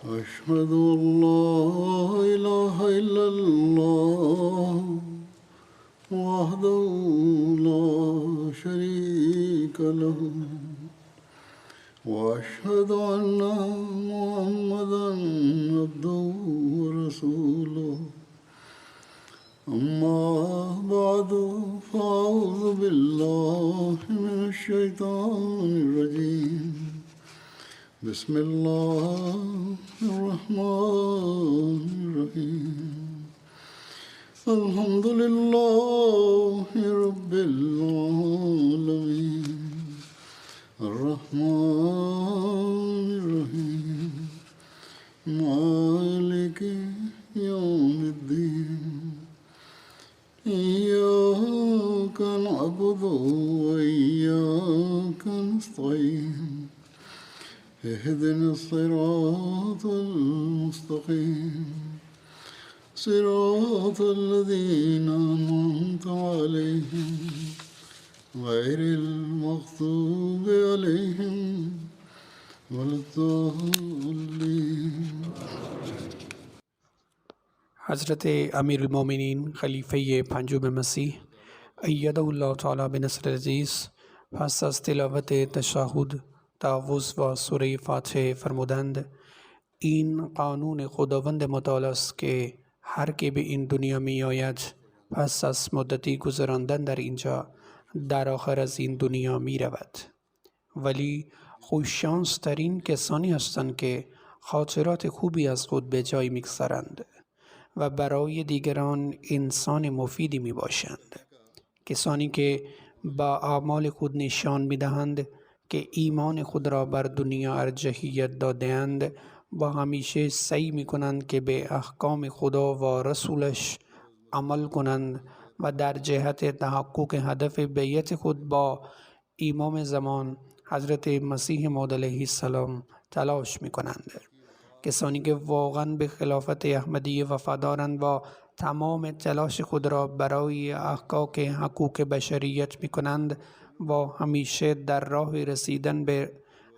أشهد أن لا إله إلا الله وحده لا شريك له وأشهد أن محمدا عبده ورسوله أما بعد فأعوذ بالله من الشيطان الرجيم بسم الله الرحمن الرحيم الحمد لله رب العالمين الرحمن الرحيم مالك يوم الدين إياك نعبد وإياك نستعين اهدنا الصراط المستقيم صراط الذين أنعمت عليهم غير المغضوب عليهم ولا الضالين. حضرت امیرالمومنین خلیفه پنجم مسیح ایده الله تعالی به نصر عزیز پس از تلاوت تشهد تعوذ و سوره فاتحه فرمودند: این قانون خداوند متعال است که هر که به این دنیا می آید پس از مدتی گذراندن در اینجا در آخر از این دنیا می رود، ولی خوششانس ترین کسانی هستند که خاطرات خوبی از خود به جای می گذارند و برای دیگران انسان مفیدی می باشند. کسانی که با اعمال خود نشان می دهند که ایمان خود را بر دنیا ارجحیت داده‌اند و همیشه سعی می کنند که به احکام خدا و رسولش عمل کنند و در جهت تحقق هدف بیعت خود با امام زمان حضرت مسیح موعود علیه السلام تلاش می کنند. کسانی که واقعا به خلافت احمدیه وفادارند و تمام تلاش خود را برای احقاق حقوق بشریت می کنند و همیشه در راه رسیدن به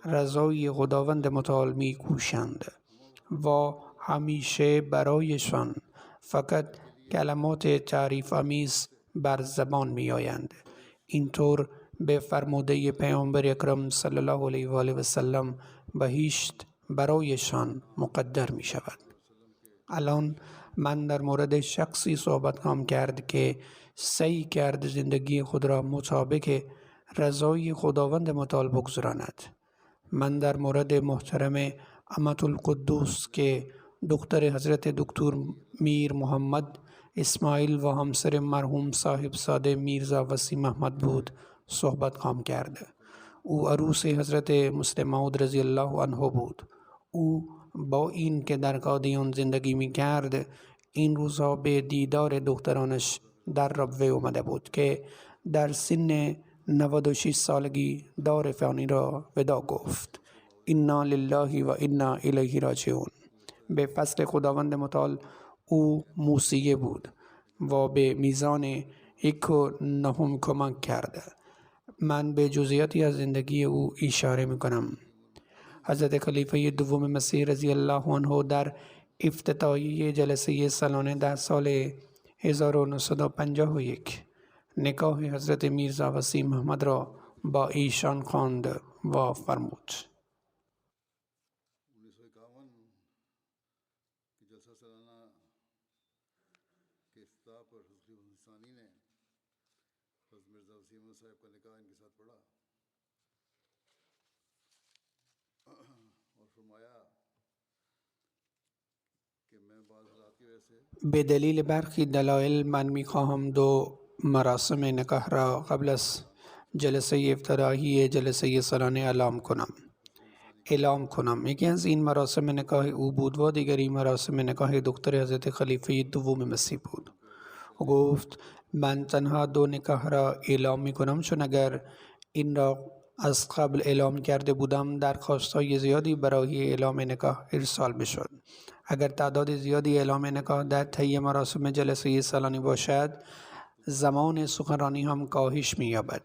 رضای خداوند متعال می کوشند و همیشه برایشان فقط کلمات تعریف آمیز بر زبان می آیند. اینطور به فرموده پیامبر اکرم صلی الله علیه و آله و سلم بهشت برایشان مقدر می شود. الان من در مورد شخصی صحبت خواهم کرد که سعی کرد زندگی خود را مطابق رضای خداوند متعال بگذراند. من در مورد محترم امة القدوس که دختر حضرت دکتر میر محمد اسماعیل و همسر مرحوم صاحب ساده میرزا وسیم احمد بود صحبت خواهم کرد. او عروس حضرت مسلم موعود رضی الله عنه بود. او با این که در قادیان زندگی می کرد این روزها به دیدار دخترانش در ربوه اومده بود که در سن 96 سالگی دار فانی را ودا گفت. انا لله و انا الیه راجعون. به فضل خداوند متعال او موسیقی بود و به میزان 1.9 کمک کرده. من به جزئیاتی از زندگی او اشاره میکنم. حضرت خلیفه دوم مسیح رضی الله عنه در افتتاحیه جلسه سالانه در سال 1951 نکاح حضرت میرزا وسیم احمد را با ایشان خواند و فرمود: 1951 की जलसा सालाना के इफ्तिताह पर हज़रत ख़लीफ़ा ने हज़रत मिर्ज़ा वसीम अहमद साहब का निकाह इनके साथ पढ़ा और फरमाया कि मैं बाज़ हालात की वजह से به دلیل برخی دلایل من میخواهم دو مراسم نکاح را قبل از جلسه افتتاحی جلسه سالانه اعلام کنم. یکی از این مراسم نکاح او بود و دیگری مراسم نکاح دختر حضرت خلیفه دوم مسیح بود. او گفت: من تنها دو نکاح را اعلام می کنم چون اگر این را از قبل اعلام کرده بودم درخواست‌های زیادی برای اعلام نکاح ارسال می‌شد. اگر تعداد زیادی اعلام نکاح در طی مراسم جلسه سالانه باشد زمان سخنرانی هم کاهش می‌یابد.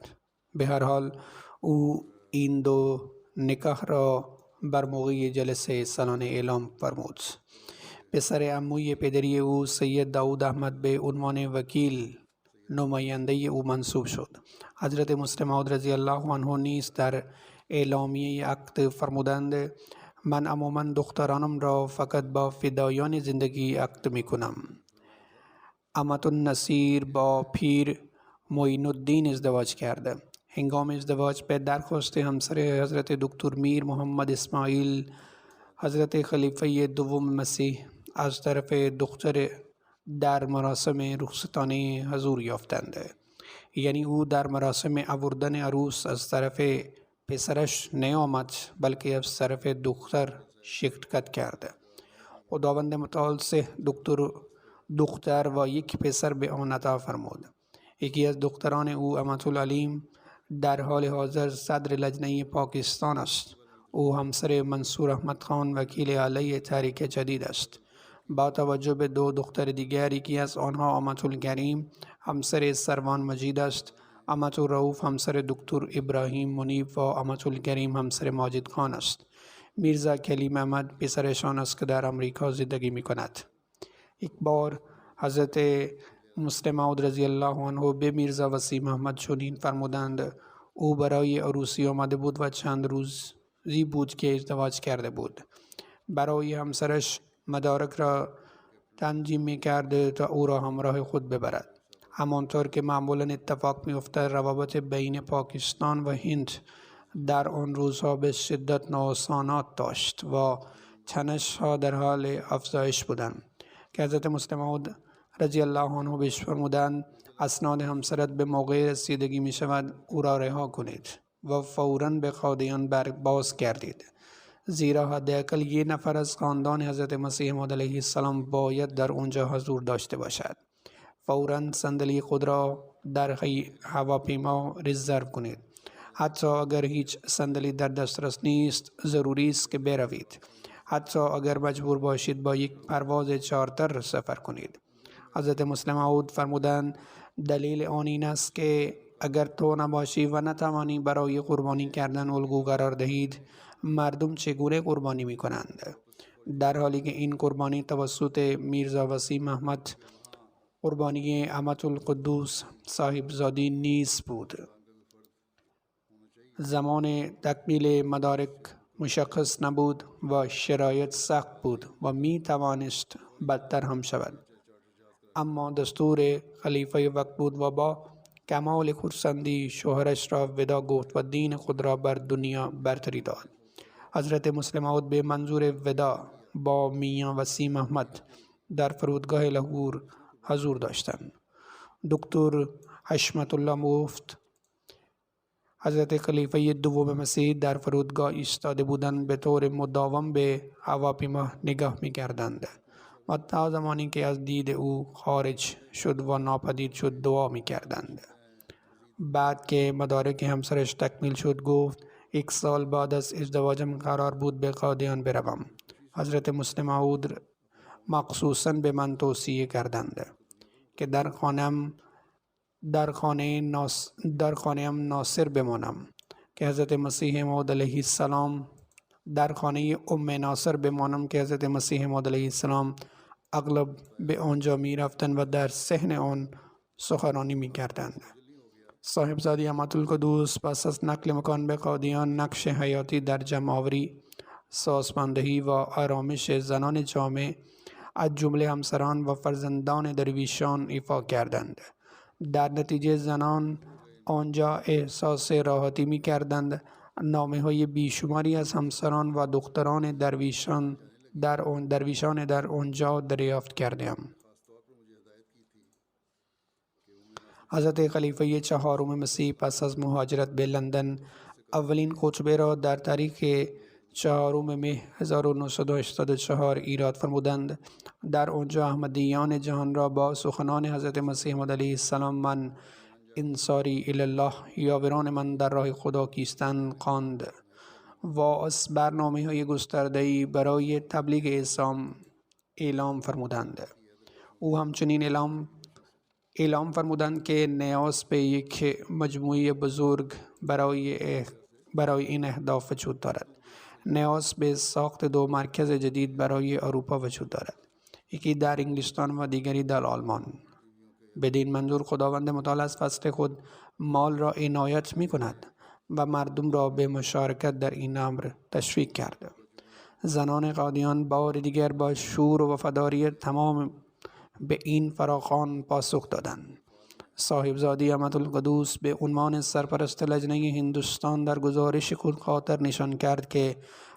به هر حال او این دو نکاح را بر موقع جلسه سالانه اعلام فرمود. پسر عموی پدری او سید داود احمد به عنوان وکیل نماینده او منصوب شد. حضرت مسلم موعود رضی الله عنه نیز در اعلامیه عقد فرمودند: من عموما دخترانم را فقط با فدایان زندگی عقد می کنم. امت النصیر با پیر معین الدین ازدواج کرده. هنگام ازدواج به درخواست همسر حضرت دکتر میر محمد اسماعیل، حضرت خلیفه دوم مسیح از طرف دختر در مراسم رخصتانه حضور یافتند. یعنی او در مراسم آوردن عروس از طرف پسرش نیامد، بلکه از طرف دختر شرکت کرده. خداوند متعال سه دختر و یک پسر به آن عطا فرمود. یکی از دختران او امت العلیم در حال حاضر صدر لجنه پاکستان است. او همسر منصور احمد خان وکیل اعلی تحریک جدید است. با توجه به دو دختر دیگر، یکی از آنها امت الکریم همسر سروان مجید است. امت الرؤوف همسر دکتر ابراهیم منیب و امت الکریم همسر ماجد خان است. میرزا کلیم احمد پسرشان است که در امریکا زندگی می کند. یک بار حضرت مسلم موعود رضی الله عنه به میرزا وسیم احمد چنین فرمودند: او برای عروسی آمده بود و چند روزی بود که ازدواج کرده بود. برای همسرش مدارک را تنظیم می کرد تا او را همراه خود ببرد. همانطور که معمولا اتفاق می افتد، روابط بین پاکستان و هند در آن روزها به شدت نوسانات داشت و تنش ها در حال افزایش بودند که حضرت مسلم موعود رضی الله عنه بهش فرمودند: اسناد همسرت به موقع رسیدگی می شود، او را رها کنید و فوراً به قاضیان باز گردید، زیرا حداقل یک نفر از خاندان حضرت مسیح موعود علیه السلام باید در آنجا حضور داشته باشد. فوراً صندلی خود را در هواپیما رزرو کنید. حتی اگر هیچ صندلی در دسترس نیست، ضروری است که بروید. حتی اگر مجبور باشید با یک پرواز چارتر سفر کنید. حضرت مسلم موعود فرمودند: دلیل آن این است که اگر تو نباشی و نتوانی برای قربانی کردن الگو قرار دهید، مردم چگونه قربانی می کنند؟ در حالی که این قربانی توسط میرزا وسیم احمد قربانی امت القدوس صاحبزادی نیز بود. زمان تکمیل مدارک مشخص نبود و شرایط سخت بود و می توانست بدتر هم شود. اما دستور خلیفه وقت بود و با کمال خرسندی شوهرش را ودا گفت و دین خود را بر دنیا برتری داد. حضرت مسلم موعود به منظور ودا با میاں وسیم احمد در فرودگاه لاهور حضور داشتند. دکتر حشمت الله گفت: حضرت خلیفه دوم مسیح در فرودگاه ایستاده بودند، به طور مداوم به هواپیما نگاه می‌کردند و تا زمانی که از دید او خارج شد و ناپدید شد دعا می‌کردند. بعد که مدارک همسرش تکمیل شد گفت: 1 سال بعد از ازدواجم قرار بود به قادیان بروم. حضرت مسلم موعود مخصوصاً به من توصیه کردند که در خانه‌ام ناصر بمانم، که حضرت مسیح موعود علیه السلام در خانه ام ناصر بمانم که حضرت مسیح موعود علیه السلام اغلب به آنجا می رفتند و در صحن آن سخنرانی می کردند. صاحبزادی امت القدوس پس از نقل مکان به قادیان نقش حیاتی در جمع‌آوری، سازماندهی و آرامش زنان جامع از جمله همسران و فرزندان درویشان ایفا کردند. در نتیجه زنان آنجا احساس راحتی می کردند. نامه‌های بیشماری از همسران و دختران درویشان در آنجا دریافت کردم. حضرت خلیفه چهارم مسیح پس از مهاجرت به لندن اولین خطبه را در تاریخ 4 مه 1984 ایراد فرمودند. در آنجا احمدیان جهان را با سخنان حضرت مسیح موعود علیه السلام: من انصاری الله، یاوران من در راه خدا کیستند، خواند و از برنامه‌های گسترده‌ای برای تبلیغ اسلام اعلام فرمودند. او همچنین اعلام فرمودند که نیاز به یک مجموعه بزرگ برای این اهداف وجود دارد. نیاز به ساخت دو مرکز جدید برای اروپا وجود دارد، یکی در انگلستان و دیگری در آلمان. بدین منظور خداوند متعال از فضل خود مال را عنایت می کند و مردم را به مشارکت در این امر تشویق کرده. زنان قادیان بار دیگر با شور و وفاداریت تمام به این فراخوان پاسخ دادند. صاحبزاده احمد القدوس به عنوان سرپرست لجنه هندوستان در گزارش خود خاطر نشان کرد که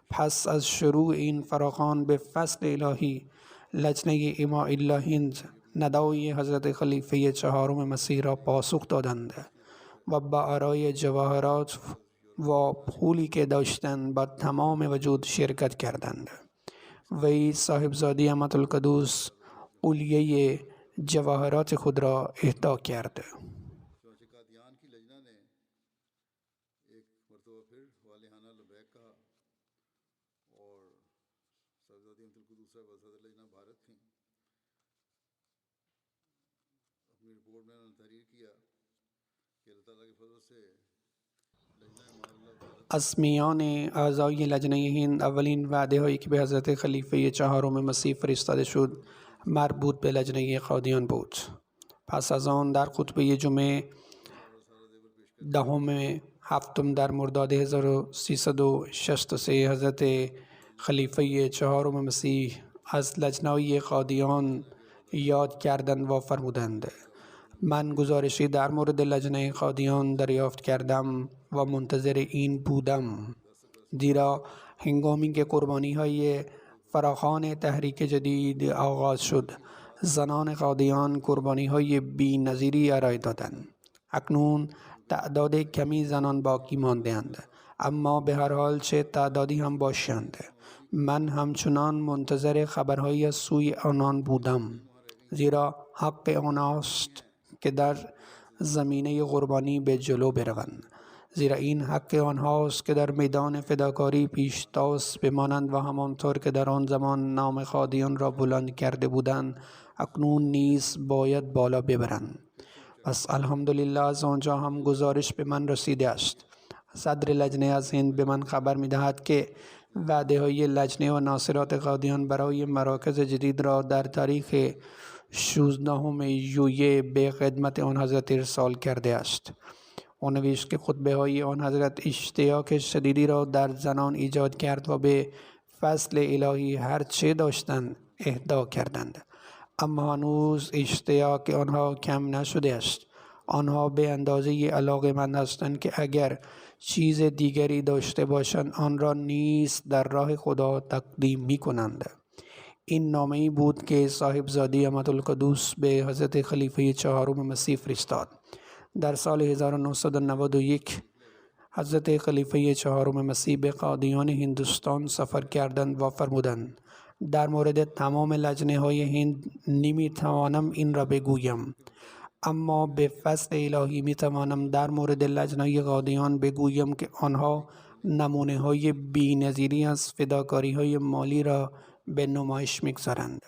پس از شروع این فراخوان به فضل الهی لجنه اماء الله هند ندای حضرت خلیفه چهارم مسیح را پاسخ دادند و با آرای جواهرات و پولی که داشتند با تمام وجود شرکت کردند. وی صاحبزاده احمد القدوس اولیه جواهرات خود را اهدا کرد. چنانچہ قادیان کی لجنہ نے ایک مرتبہ پھر والہانہ لبیک کہا اور صاحبزادی احمد القدوس صاحب صدر لجنہ بھارت تھیں. اپنی رپورٹ میں انہوں نے تحریر کیا کہ اللہ تعالیٰ کے فضل سے لجنہ معاملہ بھارت از میان اعضای لجنه هند اولین وعده هایی که به حضرت خلیفه چهارم مسیح فرستاده شد مربوط به لجنه قادیان بود. پس از آن در خطبه جمعه دهم هفتم در مرداد 1363 حضرت خلیفه چهارم مسیح از لجنه قادیان یاد کردند و فرمودند: من گزارشی در مورد لجنه قادیان دریافت کردم و منتظر این بودم، زیرا هنگامی که قربانی های فراخوان تحریک جدید آغاز شد زنان قادیان قربانی های بی نظیری ارائه دادند. اکنون تعداد کمی زنان باقی مانده‌اند، اما به هر حال چه تعدادی هم باشند من همچنان منتظر خبرهایی از سوی آنان بودم، زیرا حق آنهاست که در زمینه قربانی به جلو بروند، زیرا این حق آنهاست که در میدان فداکاری پیشتاز بمانند و همانطور که در آن زمان نام قادیان را بلند کرده بودند اکنون نیز باید بالا ببرند. پس الحمدلله از آنجا هم گزارش به من رسیده است. صدر لجنه از هند به من خبر می‌دهد که وعده های لجنه و ناصرات قادیان برای مراکز جدید را در تاریخ 16 ژوئیه به خدمت آن حضرت ارسال کرده است. او نوشت که خطبه های آن حضرت اشتیاق شدیدی را در زنان ایجاد کرد و به فضل الهی هر چه داشتند اهدا کردند، اما هنوز اشتیاق آنها کم نشده است. آنها به اندازه علاقه‌مند هستند که اگر چیز دیگری داشته باشند آن را نیز در راه خدا تقدیم می کنند. این نامه‌ای بود که صاحبزاده احمد القدوس به حضرت خلیفه چهارم مسیح فرستاد. در سال 1991 حضرت خلیفه چهارم مسیح به قادیان هندوستان سفر کردند و فرمودند: در مورد تمام لجنه های هند نمی توانم این را بگویم، اما به فضل الهی می توانم در مورد لجنه قادیان بگویم که آنها نمونه های بی نظیری از فداکاری های مالی را به نمایش می‌گذارند.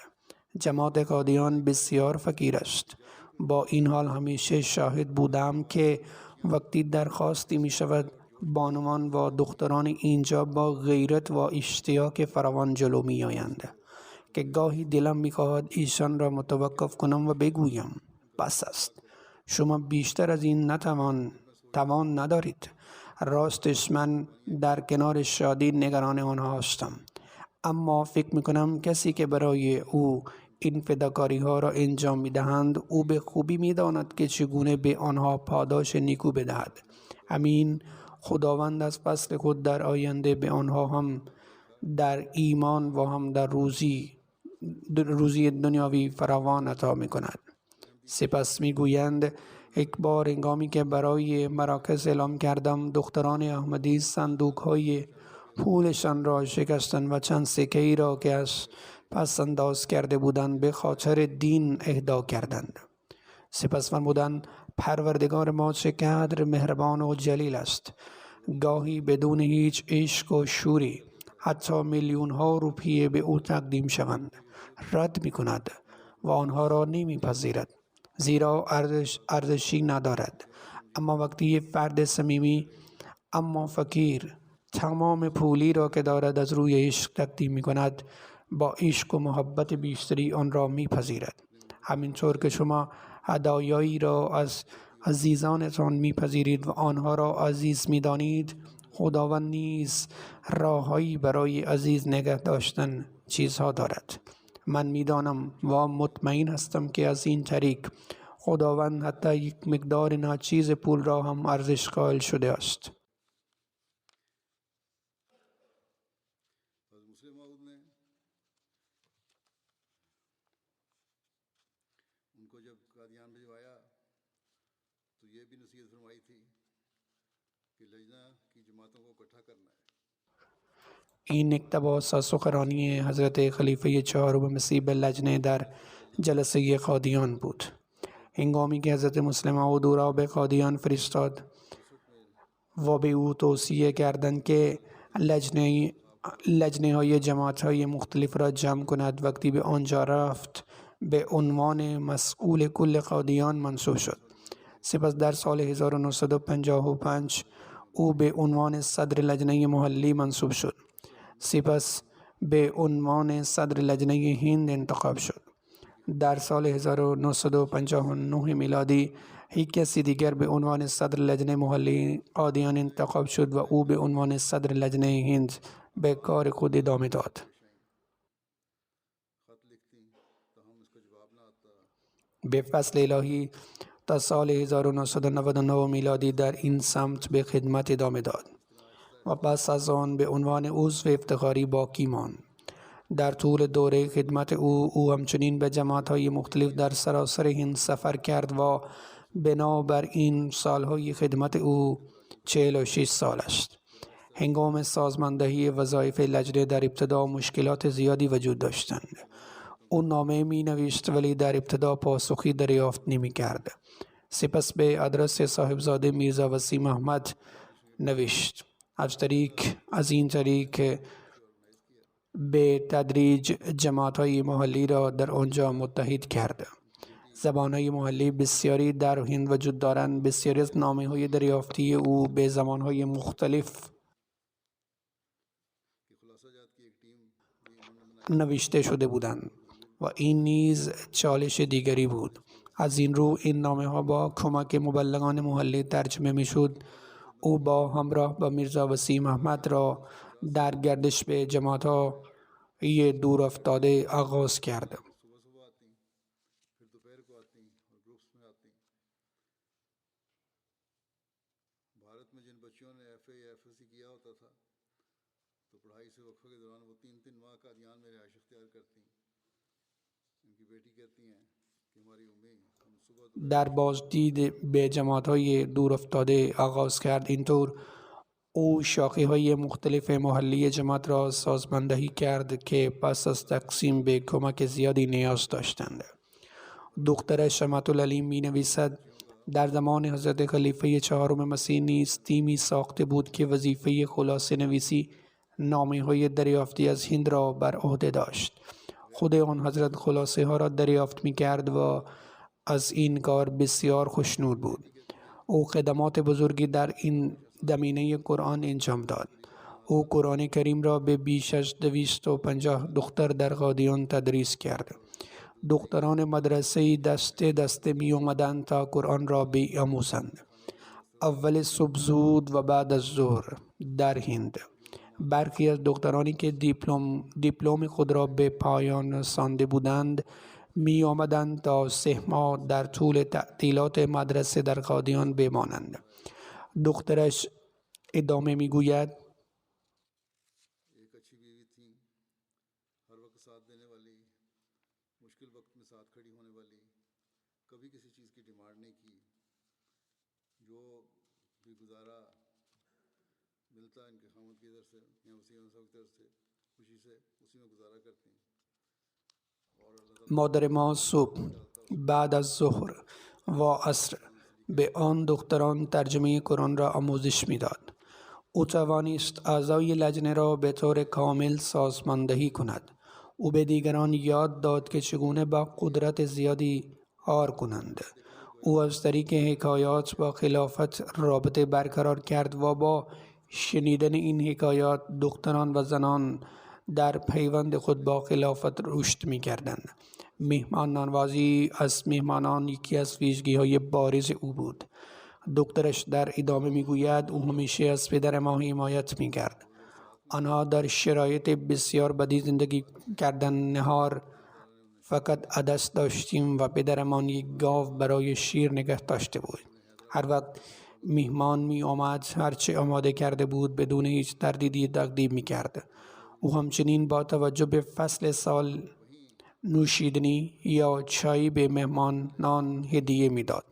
جماعت قادیان بسیار فقیر است. با این حال همیشه شاهد بودم که وقتی درخواستی می شود بانوان و دختران اینجا با غیرت و اشتیاق فراوان جلو می آیند که گاهی دلم می خواهد ایشان را متوقف کنم و بگویم بس است، شما بیشتر از این توان ندارید. راستش من در کنار شادی نگران آنها هستم، اما فکر می کنم کسی که برای او این فداکاری ها را انجام می دهند او به خوبی می داند که چگونه به آنها پاداش نیکو بدهد. همین خداوند از فضل خود در آینده به آنها هم در ایمان و هم در روزی دنیاوی فراوان عطا می کند. سپس می گویند یک بار هنگامی که برای مراکز اعلام کردم دختران احمدی صندوق های پولشان را شکستند و چند سکه ای را که از پس انداز کرده بودند به خاطر دین اهدا کردند. سپس فرمودند پروردگار ما چقدر مهربان و جلیل است. گاهی بدون هیچ عشق و شوری حتی میلیون ها روپیه به او تقدیم شوند رد می کند و آنها را نمی پذیرد، زیرا ارزشی ندارد. اما وقتی فرد صمیمی اما فقیر تمام پولی را که دارد از روی عشق تقدیم می کند، با عشق و محبت بیشتری آن را می پذیرد. همینطور که شما هدایایی را از عزیزانتان می پذیرید و آنها را عزیز می دانید، خداوند نیز راههایی برای عزیز نگه داشتن چیزها دارد. من می دانم و مطمئن هستم که از این طریق خداوند حتی یک مقدار ناچیز پول را هم ارزش قائل شده است. مسلم माऊद ने उनको जब कादियान भिजवाया तो ये भी नसीहत फरमाई थी कि लजना की जमातों को इकट्ठा करना है. این اقتباس از سخنرانی حضرت خلیفه چهارم مسیح به لجنه در جلسه قادیان بود. هنگامی که حضرت مسلم موعود او را به قادیان فرستاد و به او توصیه کردند که لجنه های جماعت های مختلف را جمع کند، وقتی به آنجا رفت به عنوان مسئول کل قادیان منصوب شد. سپس در سال 1955 او به عنوان صدر لجنه محلی منصوب شد. سپس به عنوان صدر لجنه هند انتخاب شد. در سال 1959 میلادی هیچ کسی دیگر به عنوان صدر لجنه محلی قادیان انتخاب شد و او به عنوان صدر لجنه هند به کار خود ادامه داد. به فضل الهی تا سال 1999 میلادی در این سمت به خدمت ادامه داد و پس از آن به عنوان عضو افتخاری باقی ماند. در طول دوره خدمت او همچنین به جماعت‌های مختلف در سراسر هند سفر کرد و بنابراین سالهای خدمت او 46 سال است. هنگام سازماندهی وظایف لجنه در ابتدا مشکلات زیادی وجود داشتند. او نامه می نوشت ولی در ابتدا پاسخی دریافت نمی کرد. سپس به آدرس صاحبزاده میرزا وسیم احمد نوشت. از این طریق به تدریج جماعت‌های محلی را در آنجا متحد کرد. زبان‌های محلی بسیاری در هند وجود دارند. بسیاری از نامه‌های دریافتی او به زبان‌های مختلف نوشته شده بودند و این نیز چالش دیگری بود. از این رو این نامه‌ها با کمک مبلغان محلی ترجمه می‌شد. او با همراه با میرزا وسیم احمد را در گردش به جماعت‌های دور افتاده آغاز کرد. भारत में जिन बच्चियों ने FA या FSC किया होता था तो पढ़ाई से वक्फे के दौरान वो 3-3 माह कादियान में रिहाइश इख्तियार करती। इनकी बेटी कहती हैं कि हमारी उम्मीद हम सुबह در بازدید به جماعت‌های دور افتاده آغاز کرد. اینطور او شاخه‌های مختلف محلی جماعت را سازماندهی کرد که پس از تقسیم به کمک زیادی نیاز داشتند. دختر شمعت العلیم می نویسد در زمان حضرت خلیفه چهارم مسیح نیز تیمی ساخته بود که وظیفه خلاصه نویسی نامه‌های دریافتی از هند را بر عهده داشت. خود آن حضرت خلاصه ها را دریافت می کرد و از این کار بسیار خوشنود بود. او خدمات بزرگی در این زمینه قرآن انجام داد. او قرآن کریم را به بیش از 250 دختر در قادیان تدریس کرد. دختران مدرسه دسته می آمدند تا قرآن را بیاموزند. اول صبح زود و بعد از ظهر در هند. برخی از دخترانی که دیپلم خود را به پایان رسانده بودند می آمدند تا 3 ماه در طول تعطیلات مدرسه در قادیان بمانند. دخترش ادامه می گوید एक अच्छी बीवी थी, हर वक्त साथ देने वाली, मुश्किल वक्त में साथ खड़ी होने वाली, कभी किसी चीज़ की डिमांड नहीं की, जो भी गुजारा मिलता इनके खामद की तरफ से या उसी की तरफ से खुशी से उसी में गुजारा करती। مادر ما صبح بعد از ظهر و عصر به آن دختران ترجمه قرآن را آموزش میداد. او توانست اعضای لجنه را به طور کامل سازماندهی کند. او به دیگران یاد داد که چگونه با قدرت زیادی کار کنند. او از طریق حکایات با خلافت رابطه برقرار کرد و با شنیدن این حکایات دختران و زنان در پیوند خود با خلافت رشد می کردند. مهمان نوازی از مهمانان یکی از ویژگی‌های بارز او بود. دخترش در ادامه می گوید او همیشه از پدر ما حمایت می کرد. آنها در شرایط بسیار بدی زندگی کردند. نهار فقط عدس داشتیم و پدرمان یک گاو برای شیر نگه داشته بود. هر وقت مهمان می آمد هرچه آماده کرده بود بدون هیچ تردیدی تقدیم می کرد. او همچنین با توجه به فصل سال نوشیدنی یا چای به مهمانان هدیه می داد.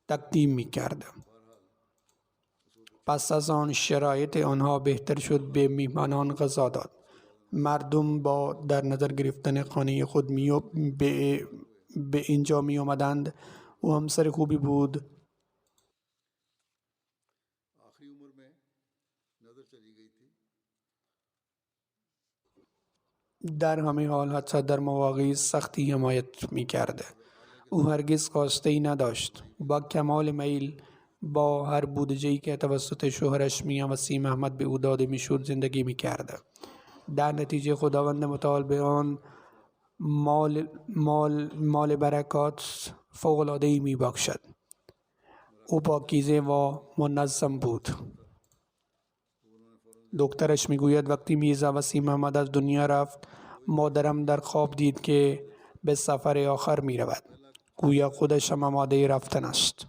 تقدیم می کرد. پس از آن شرایط آنها بهتر شد، به مهمانان غذا داد. مردم با در نظر گرفتن خانه خود به اینجا می آمدند. او همسر خوبی بود. در همه حال حتی در مواقع سختی حمایت می کرد. او هرگز خواسته ای نداشت. با کمال میل با هر بودجه‌ای که توسط شوهرش میاں وسیم احمد به او داده میشد زندگی میکرد. در نتیجه خداوند متعال به آن مال برکات فوق‌العاده‌ای میبخشد. او پاکیزه و منظم بود. دخترش میگوید وقتی میرزا وسیم احمد از دنیا رفت مادرم در خواب دید که به سفر آخر میرود. گویا خودش هم آماده رفتن است.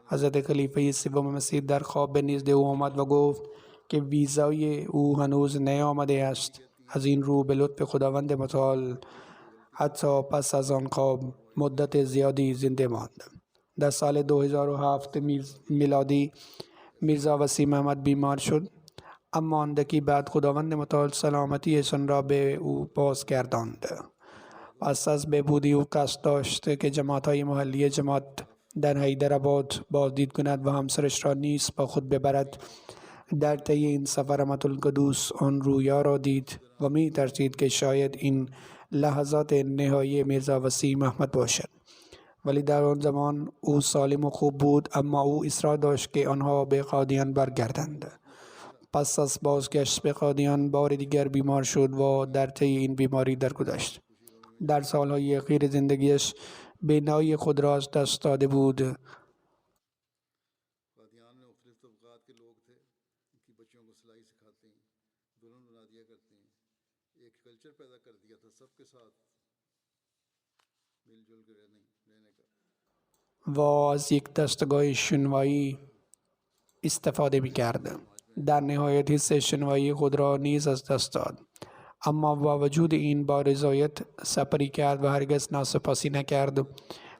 حضرت خلیفه سوم مسیح در خواب به نزد او آمد و گفت که ویزای او هنوز نیامده است. از این رو به لطف خداوند متعال حتی پس از آن خواب مدت زیادی زنده ماند. در سال 2007 میلادی میرزا وسیم احمد بیمار شد، اما اندکی بعد خداوند متعال سلامتیشان را به او بازگرداند. پس از بهبودی او قصد داشت که جماعت‌های محلی جماعت در حیدرآباد بازدید کند و همسرش را نیز با خود ببرد. در طی این سفر رحمت القدوس آن رویا را دید و می ترسید که شاید این لحظات نهایی میرزا وسیم احمد باشد، ولی در آن زمان او سالم و خوب بود. اما او اصرار داشت که آنها به قادیان برگردند. پس از بازگشت به قادیان بار دیگر بیمار شد و در طی این بیماری درگذشت. در سالهای اخیر زندگیش بینایی خود را از دست داده بود. و از یک دستگاه شنوایی استفاده می کرد. در نهایت حس شنوایی خود را نیز از دست داد، اما با وجود این با رضایت سپری کرد و هرگز ناسپاسی نکرد.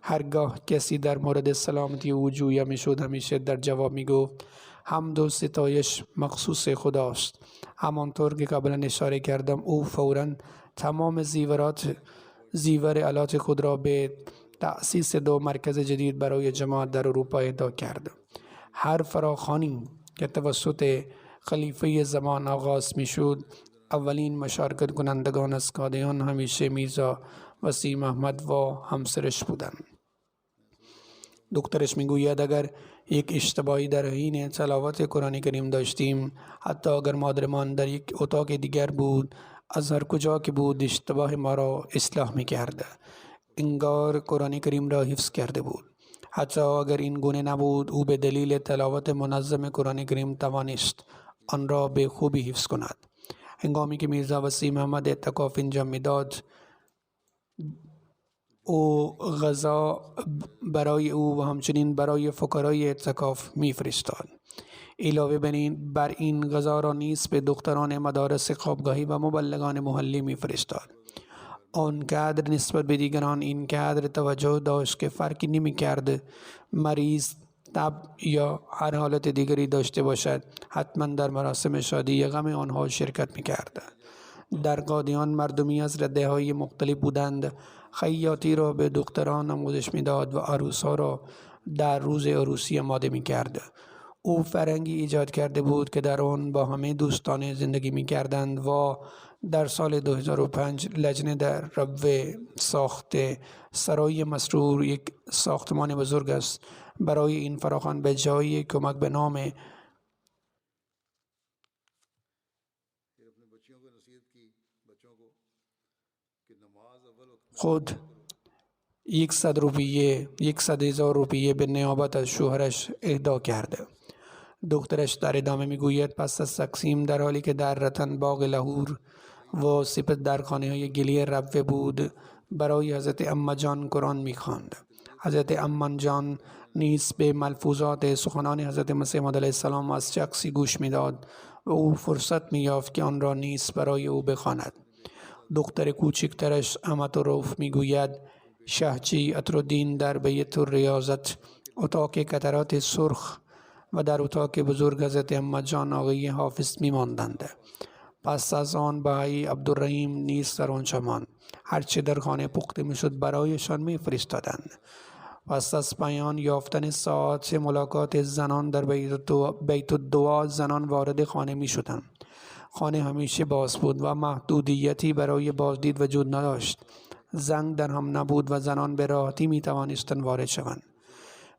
هرگاه کسی در مورد سلامتی او جویا می شد همیشه در جواب می گفت حمد و ستایش مخصوص خداست. همانطور که قبلا اشاره کردم او فوراً تمام زیور آلات خود را به تأسیس 2 مرکز جدید برای جماعت در اروپا اهدا کرد. هر فراخوانی که توسط خلیفه زمان آغاز می شد اولین مشارکت کنندگان از قادیان همیشه میرزا وسیم احمد و همسرش بودند. دخترش میگوید اگر یک اشتباهی در حین تلاوت قرآن کریم داشتیم، حتی اگر مادرمان در یک اتاق دیگر بود، از هر کجا که بود اشتباه ما را اصلاح میکرد. انگار قرآن کریم را حفظ کرده بود. حتی اگر این گونه نبود او به دلیل تلاوت منظم قرآن کریم توانست آن را به خوبی حفظ کند. هنگامی که میرزا وسیم احمد اعتکاف انجام میداد او غذا برای او و همچنین برای فقرای اعتکاف میفرستاد. علاوه بر این غذا را نیز به دختران مدارس خوابگاهی و مبلغان محلی میفرستاد. آنقدر نسبت به دیگران اینقدر توجه داشت که فرقی نمی کرد مریض، تب یا هر حالت دیگری داشته باشد حتما در مراسم شادی یا غم آنها شرکت می کرد. در قادیان مردمی از رده‌های مختلف بودند. خیاطی را به دختران آموزش می داد و عروس‌ها را در روز عروسی آماده می کرد. او فرهنگی ایجاد کرده بود که در آن با همه دوستانه زندگی می کردند و در سال 2005 لجنه در ربوه ساخت سرای مسرور یک ساختمان بزرگ است. برای این فراخوان به جای کمک به نام پھر اپنے بچیوں کو نصیحت کی بچوں کو کہ نماز اول وقت خود 100,000 روپیه به نیابت از شوهرش اهدا کرده. دخترش در ادامه میگوید پس از تقسیم در حالی که در رتن باغ لاهور و سپس در خانه های گلی ربوه بود برای حضرت اما جان قرآن میخواند. حضرت امان جان نیز به ملفوظات سخنان حضرت مسیح موعود علیه السلام از شخصی گوش میداد و او فرصت می‌یافت که آن را نیز برای او بخواند. دختر کوچکترش اماتوروف میگوید شهچی عطرالدین در بیت الریاضت اتاق کترات سرخ و در اتاق بزرگ حضرت اما جان آقای حافظ میماندند. پس از آن بهایی عبدالرحیم نیز در آنجا ماند. هرچه در خانه پخته میشد برایشان میفرستادند. پس از پایان یافتن ساعت ملاقات زنان در بیت الدعا زنان وارد خانه می شدند. خانه همیشه باز بود و محدودیتی برای بازدید وجود نداشت. زنگ در هم نبود و زنان به راحتی می توانستند وارد شوند.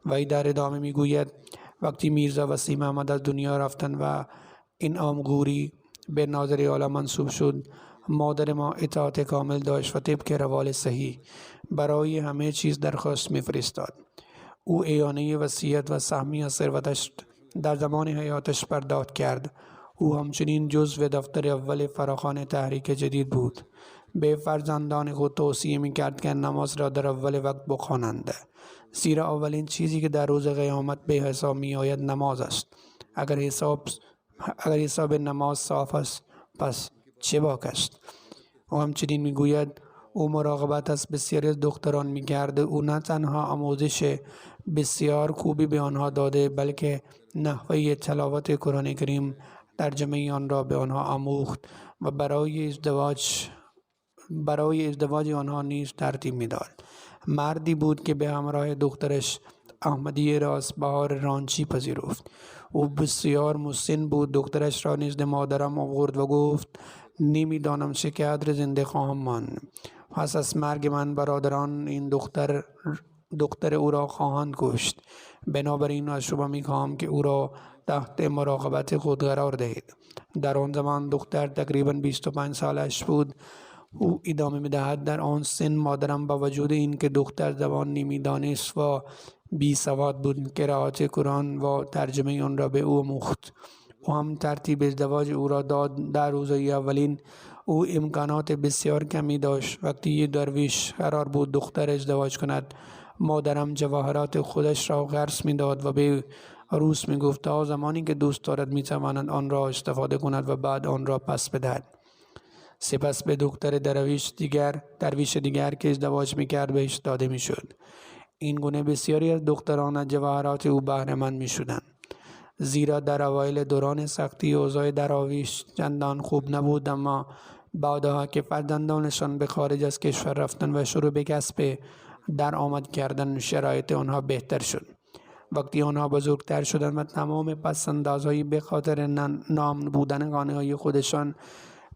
وی در ادامه می گوید وقتی میرزا وسیم احمد از دنیا رفتند و انعام غوری به ناظر اعلی منصوب شد، مادر ما اطاعت کامل داشت و طبق روال صحیح برای همه چیز درخواست می‌فرستاد. او اعانه وصیت و سهمی از ثروتش در زمان حیاتش پرداخت کرد. او همچنین جزو دفتر اول فراخوان تحریک جدید بود. به فرزندان خود توصیه می‌کرد که نماز را در اول وقت بخوانند، زیرا اولین چیزی که در روز قیامت به حساب می‌آید نماز است. اگر حساب نماز صاف است پس چه باک است؟ او همچنین میگوید او مراقبت از بسیاری از دختران میکرد. او نه تنها آموزش بسیار خوبی به آنها داده بلکه نحوه تلاوت قرآن کریم ترجمه آن را به آنها آموخت و برای ازدواج آنها نیز ترتیب میداد. مردی بود که به همراه دخترش احمدی راست بهار رانچی پذیرفت. او بسیار مسن بود. دخترش را نزد مادرم آورد و گفت نمیدانم چه قدر زنده خواهم ماند. پس از مرگ من برادران این دختر او را خواهند کشت. بنابراین از شما میخواهم که او را تحت مراقبت خود قرار دهید. در آن زمان دختر تقریبا 25 سالش بود. او ادامه میدهد در آن سن مادرم با وجود این که دختر زبان نمیدانست و بی سواد بود قرائت قرآن و ترجمه آن را به او آموخت. او هم ترتیب ازدواج او را داد. در روزهای اولین او امکانات بسیار کمی داشت. وقتی یه درویش قرار بود دختر ازدواج کند، مادرم جواهرات خودش را قرض میداد و به عروس میگفت تا زمانی که دوست دارد میتواند آن را استفاده کند و بعد آن را پس بدهد. سپس به دختر درویش دیگر که ازدواج میکرد بهش داده میشد. این گونه بسیاری از دختران از جواهرات او بهره مند میشدند. زیرا در اوایل دوران سختی اوضاع دراویش چندان خوب نبود، اما بعدها که فرزندانشان به خارج از کشور رفتن و شروع به کسب درآمد کردن شرایط آنها بهتر شد. وقتی آنها بزرگتر شدند و تمام پس‌اندازهایی به خاطر نام بودن خانه‌های خودشان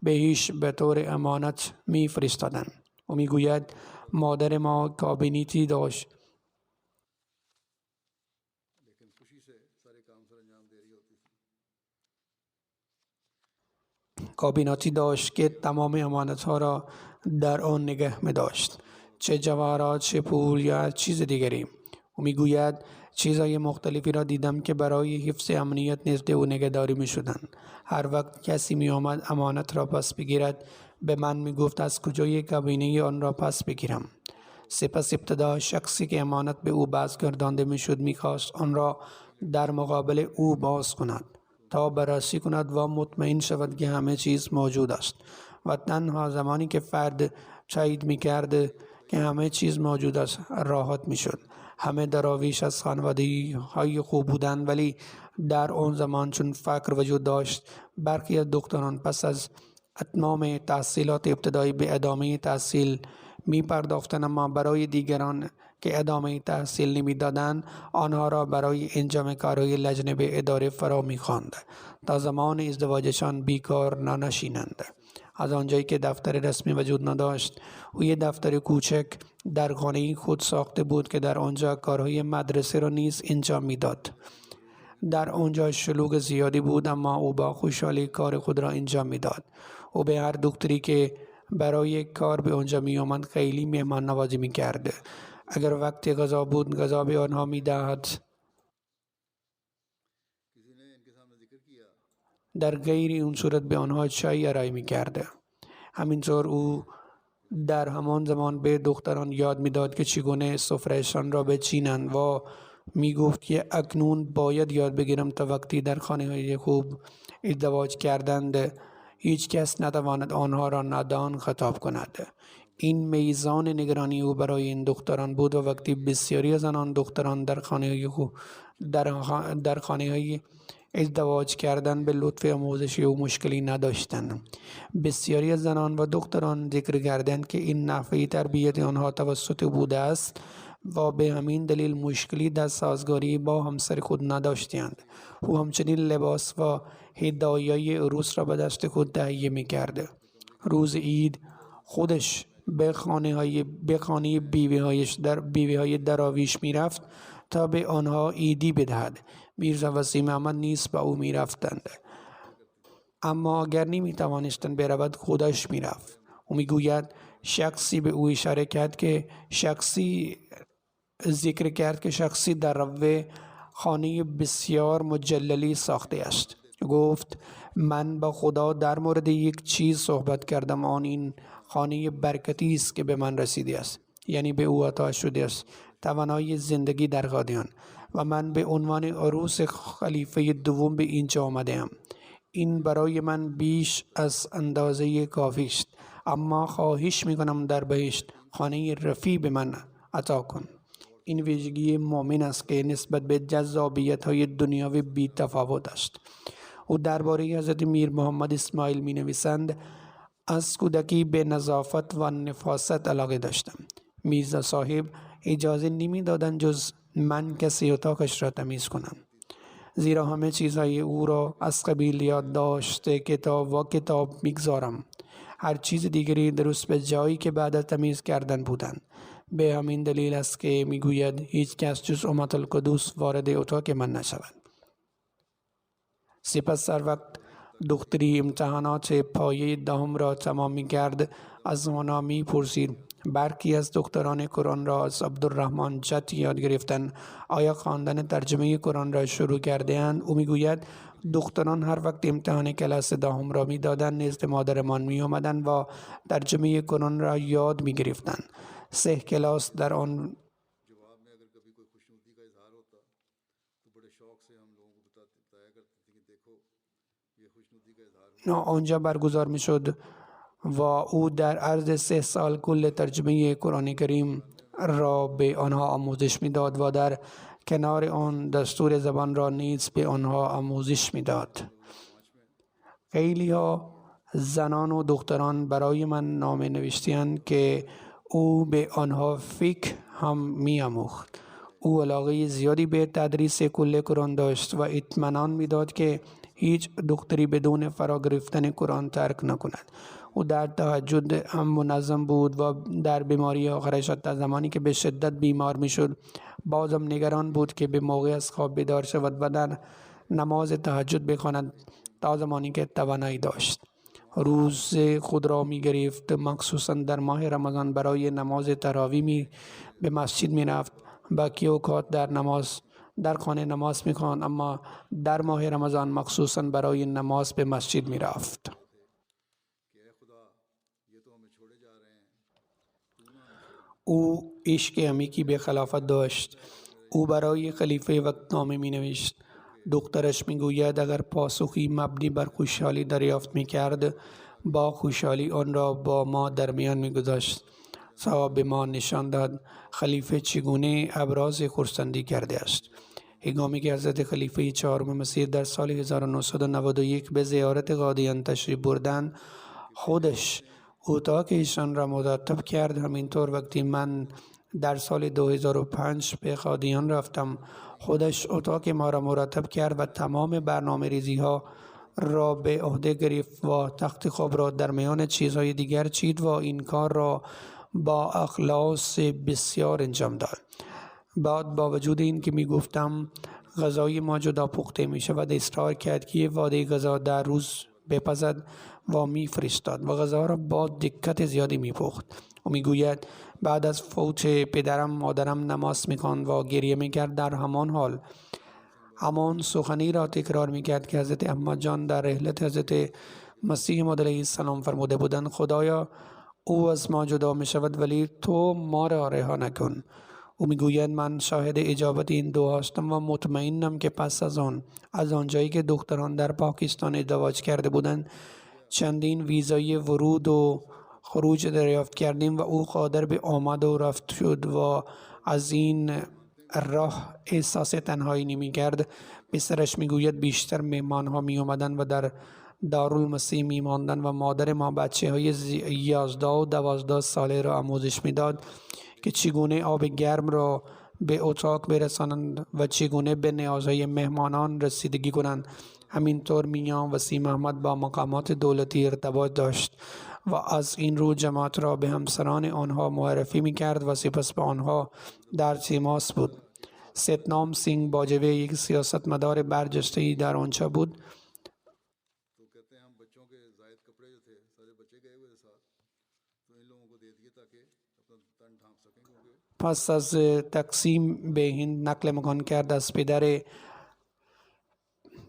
بهش به طور امانت می‌فرستادند. او میگوید مادر ما کابینیتی داشت لیکن خوشی سے سارے کام سر انجام دے رہی ہوتی تھی. کابیناتی داشت که تمام امانتها را در آن نگه می داشت، چه جواهرات، چه پول یا چیز دیگری. او میگوید چیزهای مختلفی را دیدم که برای حفظ امنیت نزد او نگهداری می شدند. هر وقت کسی می آمد امانت را پس بگیرد به من می گفت از کجای کابینه آن را پس بگیرم. سپس ابتدا شخصی که امانت به او بازگردانده می شد می خواست آن را در مقابل او باز کند تا بررسی کند و مطمئن شود که همه چیز موجود است، و تنها زمانی که فرد تایید می کرد که همه چیز موجود است راحت می شد. همه دراویش از خانواده‌های خوب بودند، ولی در آن زمان چون فقر وجود داشت برخی از دختران پس از اتمام تحصیلات ابتدایی به ادامه تحصیل می پرداختند، اما برای دیگران که ادامه تحصیل نمی دادند آنها را برای انجام کارهای لجنه به اداره فرا می خواند تا زمان ازدواجشان بیکار ننشینند. از آنجایی که دفتر رسمی وجود نداشت، او یک دفتر کوچک در خانه خود ساخته بود که در آنجا کارهای مدرسه را نیز انجام میداد. در آنجا شلوغ زیادی بود، اما او با خوشحالی کار خود را انجام میداد. او به هر دکتری که برای کار به آنجا می آمد خیلی مهمان نوازی می کرد. اگر وقت غذا بود غذا به آنها می دهد. در غیر اون صورت به آنها چای ارائه می کرد. همینطور او در همان زمان به دختران یاد میداد که چگونه سفرهشان را بچینند و می گفت که اکنون باید یاد بگیرم تا وقتی در خانه های خوب ازدواج کردند هیچ کس نتواند آنها را نادان خطاب کند. این میزان نگرانی او برای این دختران بود و وقتی بسیاری از آن دختران در خانه های ازدواج کردن به لطف آموزشی او مشکلی نداشتند. بسیاری از زنان و دختران ذکر کردند که این نحوه تربیت آنها توسط بوده است و به همین دلیل مشکلی در سازگاری با همسر خود نداشتند. او همچنین لباس و هدایای عروس را به دست خود تهیه می‌کرد. روز عید خودش به خانه بیوی‌های دراویش می‌رفت تا به آنها عیدی بدهد. میرزا وسیم احمد نیز با او می‌رفتند، اما اگر نمی‌توانستند برود خودش می‌رفت. او می‌گوید شخصی به او اشاره کرد که شخصی در ربوه خانه بسیار مجللی ساخته است. گفت من با خدا در مورد یک چیز صحبت کردم، آن این خانه برکتی است که به من رسیده است، یعنی به او عطا شده است توانایی زندگی در قادیان و من به عنوان عروس خلیفه دوم به اینجا آمدم. این برای من بیش از اندازه کافی است، اما خواهش میکنم در بهشت خانه رفیع به من عطا کن. این ویژگی مؤمن است که نسبت به جذابیت های دنیاوی بی تفاوت است. او درباره حضرت میر محمد اسماعیل می نویسند از کودکی به نظافت و نفاست علاقه داشتم. میرزا صاحب اجازه نمی دادند جز من کسی اتاقش را تمیز کنم، زیرا همه چیزهای او را از قبیل یادداشت کتاب میگذارم. هر چیز دیگری درست به جایی که بعد از تمیز کردن بودند. به همین دلیل است که میگوید هیچ کس جز امت القدوس وارد اتاق من نشود. سپس هر وقت دختری امتحانات پایه دهم را تمام می کرد از آنها می پرسید برخی از دختران قرآن را از عبدالرحمن جت یاد گرفتن، آیا خواندن ترجمه قرآن را شروع کرده اند؟ او میگوید دختران هر وقت امتحان کلاس دهم را می دادند نزد مادرمان می آمدند و ترجمه قرآن را یاد می گرفتند. 3 کلاس در آن آنجا برگزار می شد و او در عرض 3 سال کل ترجمه قرآن کریم را به آنها آموزش می داد و در کنار آن دستور زبان را نیز به آنها آموزش می داد. خیلی ها زنان و دختران برای من نامه نوشتند که او به آنها فقه هم می آموخت. او علاقه زیادی به تدریس کل قرآن داشت و اطمینان می داد که هیچ دختری بدون فرا گرفتن قرآن ترک نکند. او در تهجد هم منظم بود و در بیماری آخرش تا زمانی که به شدت بیمار می شد بازم نگران بود که به موقع از خواب بیدار شود و در نماز تهجد بخواند تا زمانی که توانایی داشت. روز خود را می گرفت، مخصوصا در ماه رمضان برای نماز تراویح به مسجد می رفت. باقی اوقات در خانه نماز می خواند، اما در ماه رمضان مخصوصا برای نماز به مسجد می رفت. او عشق عمیقی به خلافت داشت. او برای خلیفه وقت نامه می نوشت. دخترش می گوید اگر پاسخی مبنی بر خوشحالی دریافت می کرد با خوشحالی آن را با ما در میان می گذاشت تا به ما نشان داد خلیفه چگونه ابراز خرسندی کرده است. هنگامی که حضرت خلیفه 4 مسیح در سال 1991 به زیارت قادیان تشریف بردند، خودش اتاق ایشان را مرتب کرد. همینطور وقتی من در سال 2005 به قادیان رفتم، خودش اتاق ما را مرتب کرد و تمام برنامه ریزی ها را به عهده گرفت و تخت خواب را در میان چیزهای دیگر چید و این کار را با اخلاص بسیار انجام داد. بعد با وجود این که می گفتم غذای ما جدا پخته می شود اصرار کرد که یه وعده غذا در روز بپزد و می فرستاد و غذا را با دقت زیادی می پخت و می گوید بعد از فوت پدرم مادرم نماز می کند و گریه می کرد. در همان حال همان سخنی را تکرار می کرد که حضرت احمد جان در رحلت حضرت مسیح موعود علیه السلام فرموده بودند خدایا او از ما جدا می شود ولی تو ما را رها نکن. او میگوید من شاهد اجابت این دعا هستم و مطمئنم که پس از آنجایی که دختران در پاکستان ازدواج کرده بودند چندین ویزای ورود و خروج دریافت کردیم و او قادر به آمد و رفت شد و از این راه احساس تنهایی نمی کرد. پسرش میگوید بیشتر مهمان ها می اومدن و در دارالمسیح می ماندن و مادر ما بچه های 11 و 12 ساله را آموزش میداد که چگونه آب گرم را به اتاق برسانند و چگونه به نیازهای مهمانان رسیدگی کنند. همینطور میاں وسیم احمد با مقامات دولتی ارتباط داشت و از این رو جماعت را به همسران آنها معرفی میکرد و سپس به آنها در تماس بود. ستنام سینگ باجوه یک سیاستمدار برجسته‌ای در آنجا بود. तो कहते हैं हम बच्चों के जायद कपड़े जो थे सारे बच्चे गए हुए थे साथ तो इन लोगों को दे दिए ताकि अपना तन ढांक सकें क्योंकि پس از تقسیم به هند نقل مکان کرد از پدر